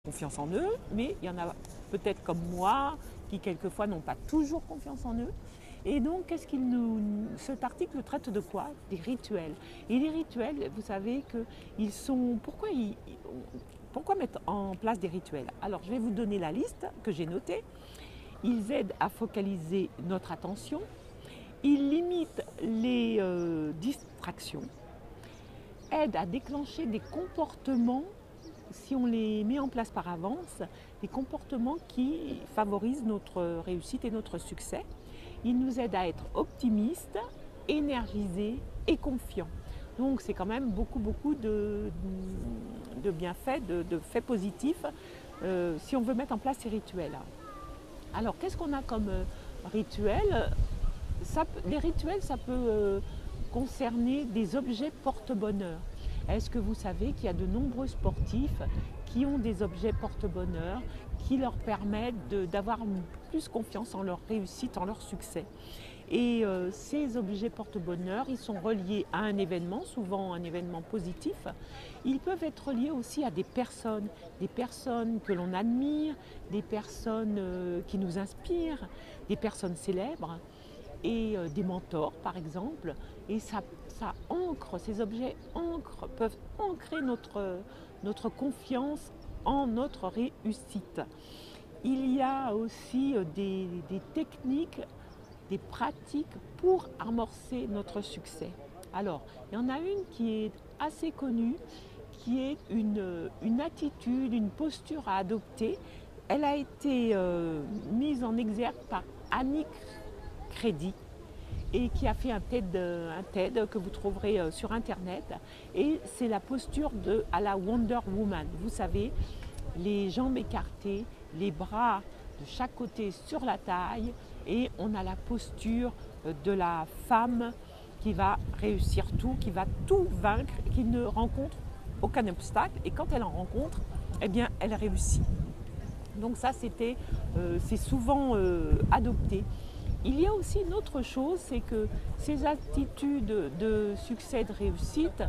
confiance en eux, mais il y en a peut-être comme moi qui quelquefois n'ont pas toujours confiance en eux. Et donc, cet article traite de quoi? Des rituels. Et les rituels, vous savez qu'ils sont... Pourquoi mettre en place des rituels? Alors, je vais vous donner la liste que j'ai notée. Ils aident à focaliser notre attention. Ils limitent les distractions. Aident à déclencher des comportements, si on les met en place par avance, des comportements qui favorisent notre réussite et notre succès. Ils nous aident à être optimistes, énergisés et confiants. Donc c'est quand même beaucoup de bienfaits, de faits positifs si on veut mettre en place ces rituels. Alors qu'est-ce qu'on a comme rituel? Les rituels, ça peut concerner des objets porte-bonheur. Est-ce que vous savez qu'il y a de nombreux sportifs qui ont des objets porte-bonheur qui leur permettent d'avoir plus confiance en leur réussite, en leur succès? Et ces objets porte-bonheur, ils sont reliés à un événement, souvent un événement positif. Ils peuvent être reliés aussi à des personnes que l'on admire, des personnes qui nous inspirent, des personnes célèbres et des mentors par exemple. Et ça ancre, ces objets peuvent ancrer notre confiance en notre réussite. Il y a aussi des techniques, des pratiques pour amorcer notre succès. Alors, il y en a une qui est assez connue, qui est une attitude, une posture à adopter. Elle a été mise en exergue par Annick Crédit et qui a fait un TED que vous trouverez sur internet. Et c'est la posture à la Wonder Woman. Vous savez, les jambes écartées, les bras de chaque côté sur la taille, et on a la posture de la femme qui va réussir tout, qui va tout vaincre, qui ne rencontre aucun obstacle, et quand elle en rencontre, eh bien, elle réussit. Donc ça, c'est souvent adopté. Il y a aussi une autre chose, c'est que ces attitudes de succès, de réussite,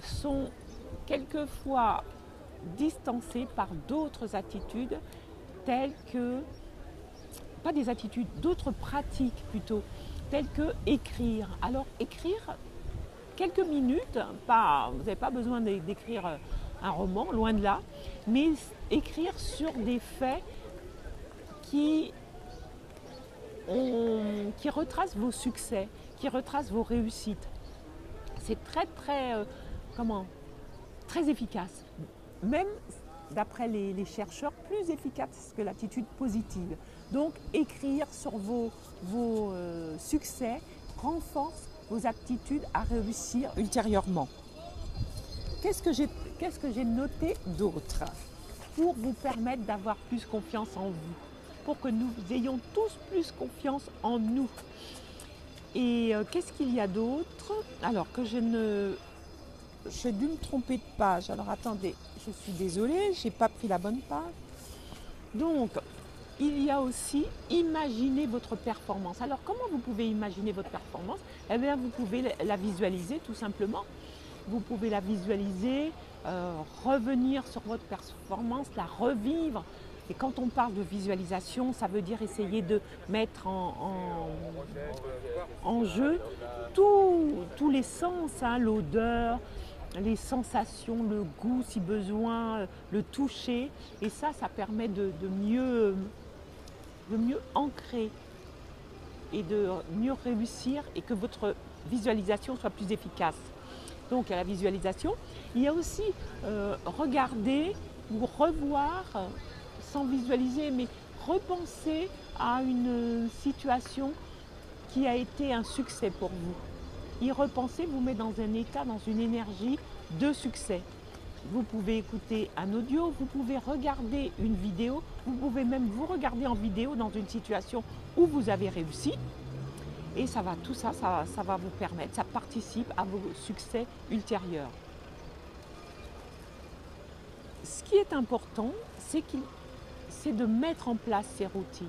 sont quelquefois distancées par d'autres attitudes telles que, pas des attitudes, d'autres pratiques plutôt, telles que écrire. Alors écrire quelques minutes, vous n'avez pas besoin d'écrire un roman, loin de là, mais écrire sur des faits qui retracent vos succès, qui retracent vos réussites. C'est très efficace. Même d'après les chercheurs, plus efficace que l'attitude positive. Donc écrire sur vos succès renforce vos aptitudes à réussir ultérieurement. Qu'est-ce que j'ai noté d'autre pour vous permettre d'avoir plus confiance en vous, pour que nous ayons tous plus confiance en nous? Et qu'est-ce qu'il y a d'autre? Alors que j'ai dû me tromper de page. Alors attendez, je suis désolée, je n'ai pas pris la bonne page. Donc, il y a aussi imaginer votre performance. Alors, comment vous pouvez imaginer votre performance? Eh bien, vous pouvez la visualiser tout simplement. Vous pouvez la visualiser, revenir sur votre performance, la revivre. Et quand on parle de visualisation, ça veut dire essayer de mettre en jeu tous les sens, hein, l'odeur, les sensations, le goût si besoin, le toucher. Et ça permet de mieux ancrer et de mieux réussir et que votre visualisation soit plus efficace. Donc il y a la visualisation. Il y a aussi regarder ou revoir, sans visualiser, mais repenser à une situation qui a été un succès pour vous. Y repenser vous met dans un état, dans une énergie de succès. Vous pouvez écouter un audio, vous pouvez regarder une vidéo, vous pouvez même vous regarder en vidéo dans une situation où vous avez réussi. Et tout ça va vous permettre, ça participe à vos succès ultérieurs. Ce qui est important, c'est de mettre en place ces routines.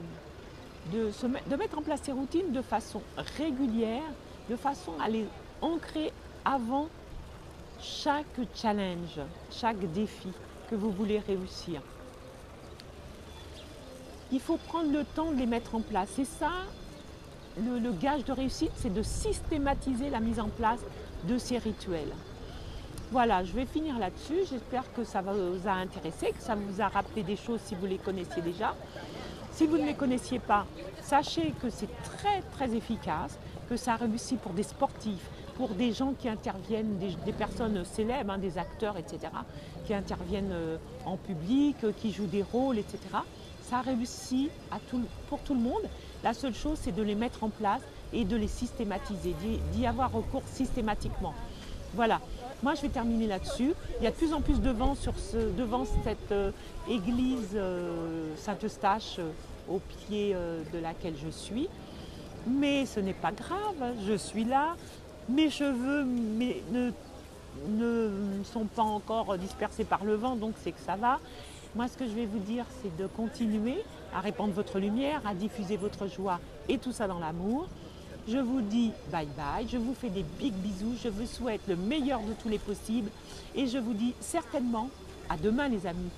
De mettre en place ces routines de façon régulière, de façon à les ancrer avant chaque challenge, chaque défi. que vous voulez réussir. Il faut prendre le temps de les mettre en place. C'est ça, le gage de réussite, c'est de systématiser la mise en place de ces rituels. Voilà, je vais finir là-dessus. J'espère que ça vous a intéressé, que ça vous a rappelé des choses si vous les connaissiez déjà. Si vous ne les connaissiez pas, sachez que c'est très très efficace, que ça réussit pour des sportifs, pour des gens qui interviennent, des personnes célèbres, des acteurs, etc., qui interviennent en public, qui jouent des rôles, etc. Ça réussit pour tout le monde. La seule chose, c'est de les mettre en place et de les systématiser, d'y avoir recours systématiquement. Voilà, moi je vais terminer là-dessus. Il y a de plus en plus de vent devant cette église Saint-Eustache au pied de laquelle je suis. Mais ce n'est pas grave, je suis là. Mes cheveux ne sont pas encore dispersés par le vent, donc c'est que ça va. Moi, ce que je vais vous dire, c'est de continuer à répandre votre lumière, à diffuser votre joie et tout ça dans l'amour. Je vous dis bye bye, je vous fais des big bisous, je vous souhaite le meilleur de tous les possibles et je vous dis certainement à demain les amis.